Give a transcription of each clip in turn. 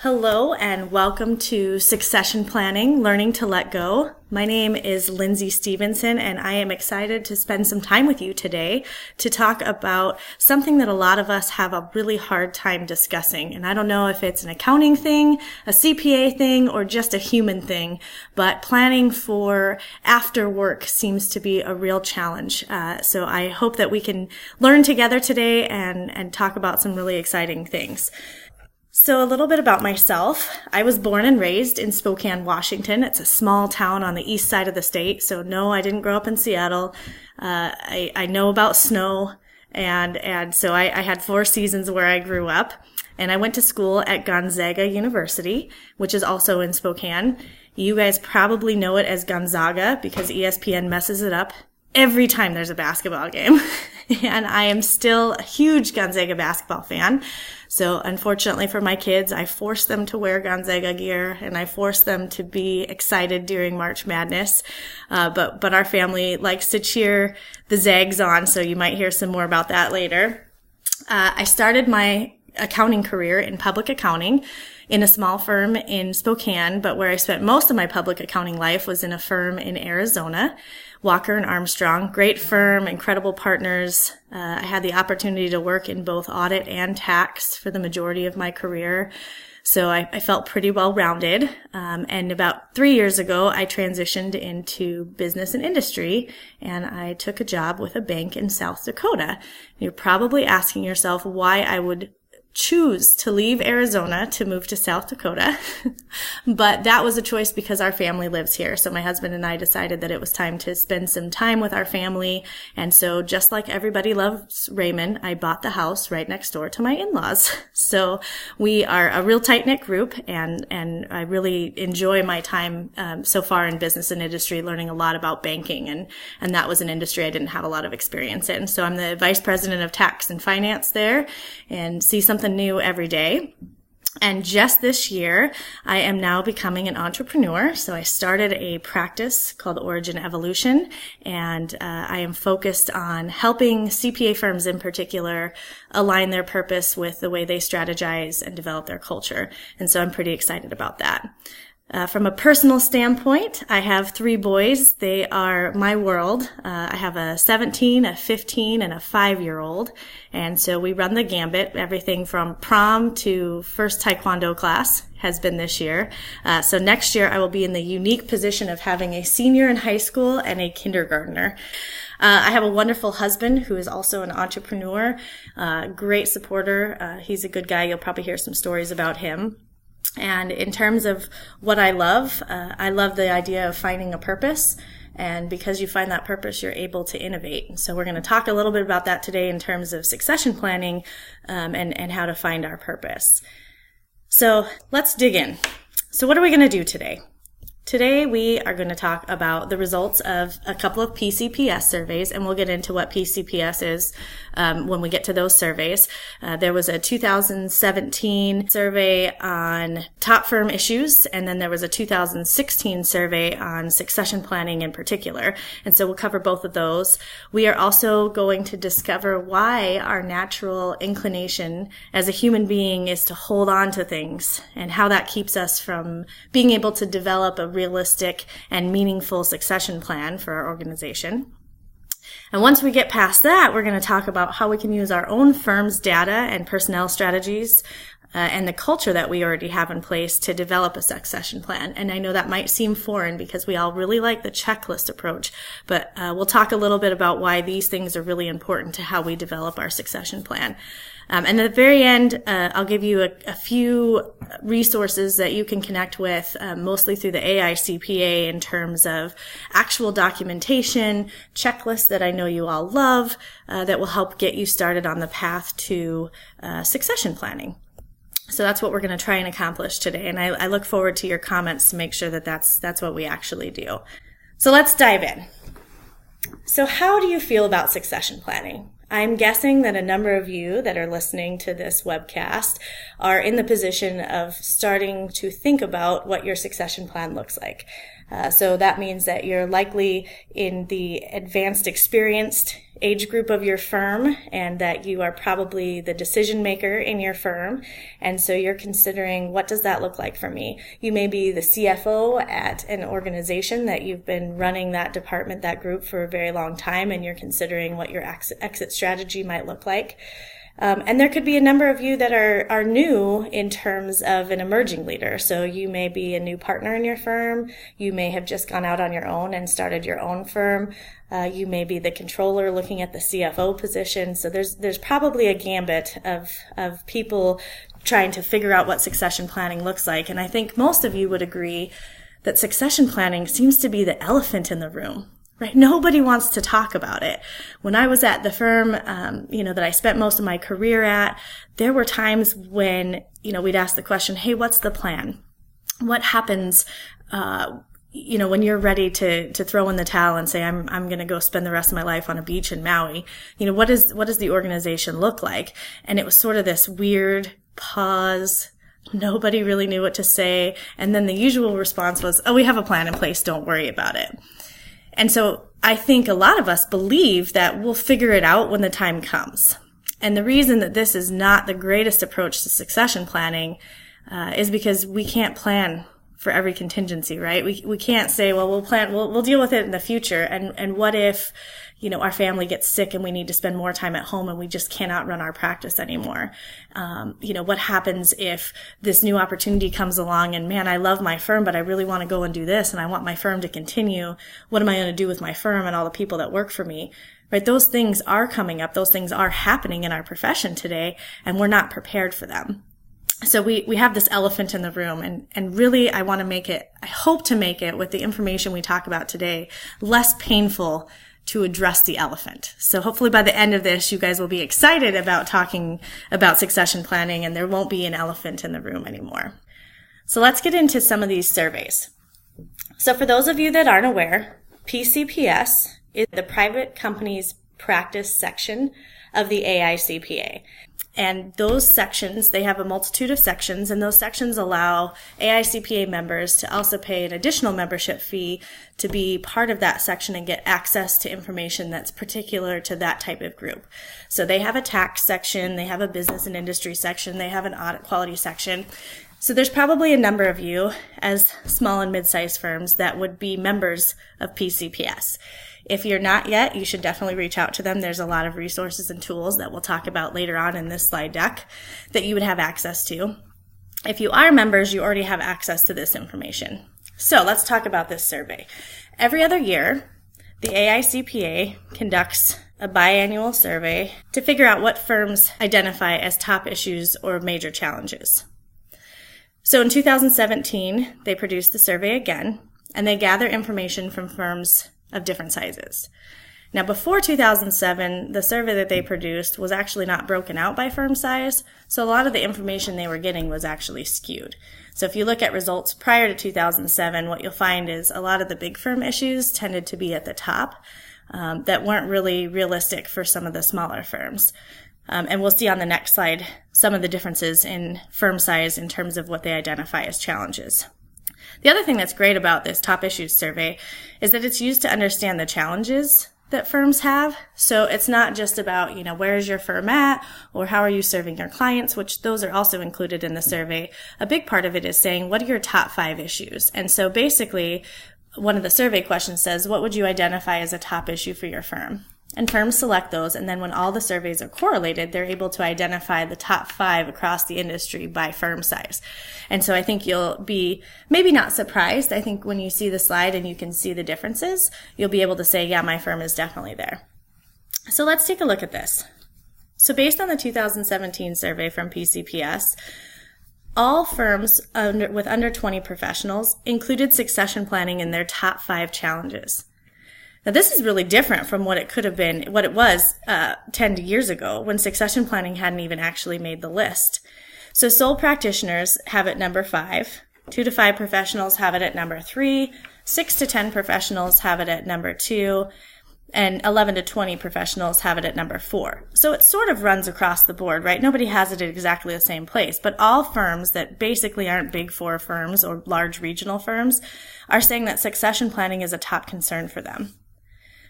Hello and welcome to Succession Planning, Learning to Let Go. My name is Lindsay Stevenson and I am excited to spend some time with you today to talk about something that a lot of us have a really hard time discussing. And I don't know if it's an accounting thing, a CPA thing, or just a human thing, but planning for after work seems to be a real challenge. So I hope that we can learn together today and talk about some really exciting things. So a little bit about myself. I was born and raised in Spokane, Washington. It's a small town on the east side of the state. So no, I didn't grow up in Seattle. I know about snow and so I had 4 seasons where I grew up. And I went to school at Gonzaga University, which is also in Spokane. You guys probably know it as Gonzaga because ESPN messes it up every time there's a basketball game. And I am still a huge Gonzaga basketball fan. So unfortunately for my kids, I forced them to wear Gonzaga gear and I forced them to be excited during March Madness. But our family likes to cheer the Zags on, so you might hear some more about that later. I started my accounting career in public accounting in a small firm in Spokane, but where I spent most of my public accounting life was in a firm in Arizona, Walker and Armstrong. Great firm, incredible partners. I had the opportunity to work in both audit and tax for the majority of my career. So I felt pretty well-rounded. And about 3 years ago, I transitioned into business and industry, and I took a job with a bank in South Dakota. You're probably asking yourself why I would choose to leave Arizona to move to South Dakota. But that was a choice because our family lives here. So my husband and I decided that it was time to spend some time with our family. And so just like everybody loves Raymond, I bought the house right next door to my in-laws. So we are a real tight-knit group and I really enjoy my time so far in business and industry, learning a lot about banking. And that was an industry I didn't have a lot of experience in. So I'm the vice president of tax and finance there and see something new every day. And just this year, I am now becoming an entrepreneur. So I started a practice called Origin Evolution, and I am focused on helping CPA firms in particular align their purpose with the way they strategize and develop their culture. And so I'm pretty excited about that. From a personal standpoint, I have 3 boys. They are my world. I have a 17, a 15, and a 5-year-old. And so we run the gambit. Everything from prom to first taekwondo class has been this year. So next year I will be in the unique position of having a senior in high school and a kindergartner. I have a wonderful husband who is also an entrepreneur, great supporter. He's a good guy. You'll probably hear some stories about him. And in terms of what I love the idea of finding a purpose. And because you find that purpose, you're able to innovate. And so we're going to talk a little bit about that today in terms of succession planning and how to find our purpose. So let's dig in. So what are we going to do today? Today we are going to talk about the results of a couple of PCPS surveys, and we'll get into what PCPS is when we get to those surveys. There was a 2017 survey on top firm issues, and then there was a 2016 survey on succession planning in particular. And so we'll cover both of those. We are also going to discover why our natural inclination as a human being is to hold on to things and how that keeps us from being able to develop a realistic and meaningful succession plan for our organization. And once we get past that, we're going to talk about how we can use our own firm's data and personnel strategies and the culture that we already have in place to develop a succession plan. And I know that might seem foreign because we all really like the checklist approach, but we'll talk a little bit about why these things are really important to how we develop our succession plan. And at the very end, I'll give you a few resources that you can connect with, mostly through the AICPA in terms of actual documentation, checklists that I know you all love, that will help get you started on the path to succession planning. So that's what we're going to try and accomplish today. And I look forward to your comments to make sure that that's what we actually do. So let's dive in. So how do you feel about succession planning? I'm guessing that a number of you that are listening to this webcast are in the position of starting to think about what your succession plan looks like. So that means that you're likely in the advanced experienced age group of your firm, and that you are probably the decision maker in your firm. And so you're considering, what does that look like for me? You may be the CFO at an organization that you've been running that department, that group for a very long time, and you're considering what your exit strategy might look like. And there could be a number of you that are new in terms of an emerging leader. So you may be a new partner in your firm. You may have just gone out on your own and started your own firm. You may be the controller looking at the CFO position. So there's probably a gambit of people trying to figure out what succession planning looks like. And I think most of you would agree that succession planning seems to be the elephant in the room. Right? Nobody wants to talk about it. When I was at the firm, that I spent most of my career at, there were times when, we'd ask the question, hey, what's the plan? What happens, when you're ready to throw in the towel and say, I'm going to go spend the rest of my life on a beach in Maui? What does the organization look like? And it was sort of this weird pause. Nobody really knew what to say. And then the usual response was, oh, we have a plan in place. Don't worry about it. And so I think a lot of us believe that we'll figure it out when the time comes. And the reason that this is not the greatest approach to succession planning is because we can't plan for every contingency, right? We can't say, well, we'll deal with it in the future. And what if, our family gets sick and we need to spend more time at home and we just cannot run our practice anymore? What happens if this new opportunity comes along and, man, I love my firm, but I really want to go and do this and I want my firm to continue. What am I going to do with my firm and all the people that work for me? Right? Those things are coming up. Those things are happening in our profession today, and we're not prepared for them. So we have this elephant in the room, and really I hope to make it, with the information we talk about today, less painful to address the elephant. So hopefully by the end of this, you guys will be excited about talking about succession planning, and there won't be an elephant in the room anymore. So let's get into some of these surveys. So for those of you that aren't aware, PCPS is the private companies practice section of the AICPA. And those sections, they have a multitude of sections, and those sections allow AICPA members to also pay an additional membership fee to be part of that section and get access to information that's particular to that type of group. So they have a tax section, they have a business and industry section, they have an audit quality section. So there's probably a number of you as small and mid-sized firms that would be members of PCPS. If you're not yet, you should definitely reach out to them. There's a lot of resources and tools that we'll talk about later on in this slide deck that you would have access to. If you are members, you already have access to this information. So let's talk about this survey. Every other year, the AICPA conducts a biannual survey to figure out what firms identify as top issues or major challenges. So in 2017, they produced the survey again, and they gather information from firms of different sizes. Now, before 2007, the survey that they produced was actually not broken out by firm size, so a lot of the information they were getting was actually skewed. So if you look at results prior to 2007, what you'll find is a lot of the big firm issues tended to be at the top that weren't really realistic for some of the smaller firms. And we'll see on the next slide some of the differences in firm size in terms of what they identify as challenges. The other thing that's great about this top issues survey is that it's used to understand the challenges that firms have. So it's not just about, where is your firm at, or how are you serving your clients, which those are also included in the survey. A big part of it is saying, what are your top 5 issues? And so basically, one of the survey questions says, what would you identify as a top issue for your firm? And firms select those, and then when all the surveys are correlated, they're able to identify the top 5 across the industry by firm size. And so I think you'll be maybe not surprised. I think when you see the slide and you can see the differences, you'll be able to say, yeah, my firm is definitely there. So let's take a look at this. So based on the 2017 survey from PCPS, all firms with under 20 professionals included succession planning in their top 5 challenges. Now, this is really different from what it was 10 years ago, when succession planning hadn't even actually made the list. So sole practitioners have it number 5, 2 to 5 professionals have it at number 3, 6 to 10 professionals have it at number 2, and 11 to 20 professionals have it at number 4. So it sort of runs across the board, right? Nobody has it at exactly the same place, but all firms that basically aren't big 4 firms or large regional firms are saying that succession planning is a top concern for them.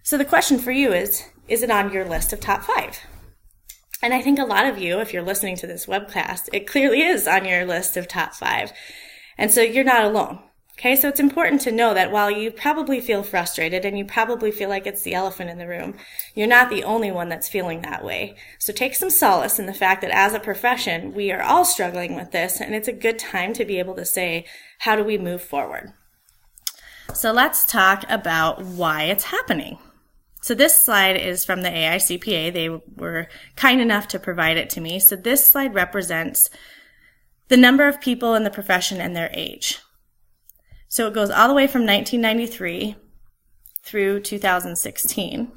So the question for you is it on your list of top 5? And I think a lot of you, if you're listening to this webcast, it clearly is on your list of top 5. And so you're not alone. Okay, so it's important to know that while you probably feel frustrated and you probably feel like it's the elephant in the room, you're not the only one that's feeling that way. So take some solace in the fact that as a profession, we are all struggling with this, and it's a good time to be able to say, how do we move forward? So let's talk about why it's happening. So this slide is from the AICPA. They were kind enough to provide it to me. So this slide represents the number of people in the profession and their age. So it goes all the way from 1993 through 2016.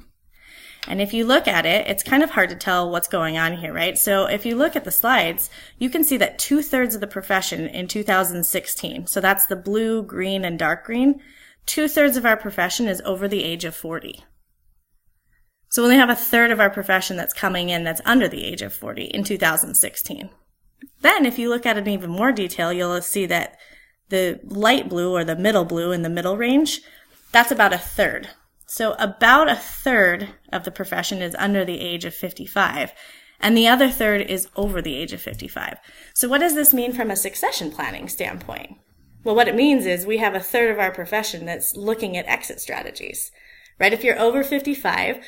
And if you look at it, it's kind of hard to tell what's going on here, right? So if you look at the slides, you can see that 2/3 of the profession in 2016, so that's the blue, green, and dark green, 2/3 of our profession is over the age of 40. So we only have 1/3 of our profession that's coming in that's under the age of 40 in 2016. Then if you look at it in even more detail, you'll see that the light blue or the middle blue in the middle range, that's about 1/3. So about 1/3 of the profession is under the age of 55, and the other 1/3 is over the age of 55. So what does this mean from a succession planning standpoint? Well, what it means is we have 1/3 of our profession that's looking at exit strategies, right? If you're over 55,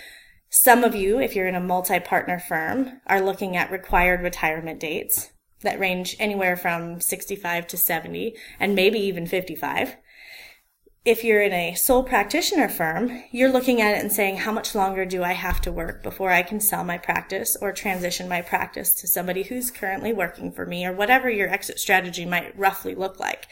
some of you, if you're in a multi-partner firm, are looking at required retirement dates that range anywhere from 65 to 70, and maybe even 55. If you're in a sole practitioner firm, you're looking at it and saying, how much longer do I have to work before I can sell my practice or transition my practice to somebody who's currently working for me, or whatever your exit strategy might roughly look like.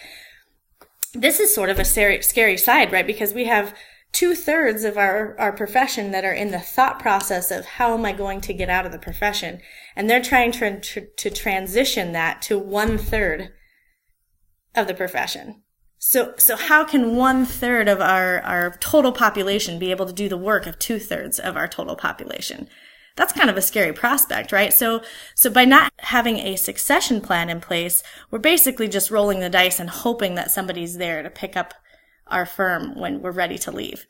This is sort of a scary side, right? Because we have 2/3 of our profession that are in the thought process of how am I going to get out of the profession, and they're trying to transition that to 1/3 of the profession. So how can 1/3 of our total population be able to do the work of 2/3 of our total population? That's kind of a scary prospect, right? So by not having a succession plan in place, we're basically just rolling the dice and hoping that somebody's there to pick up our firm when we're ready to leave.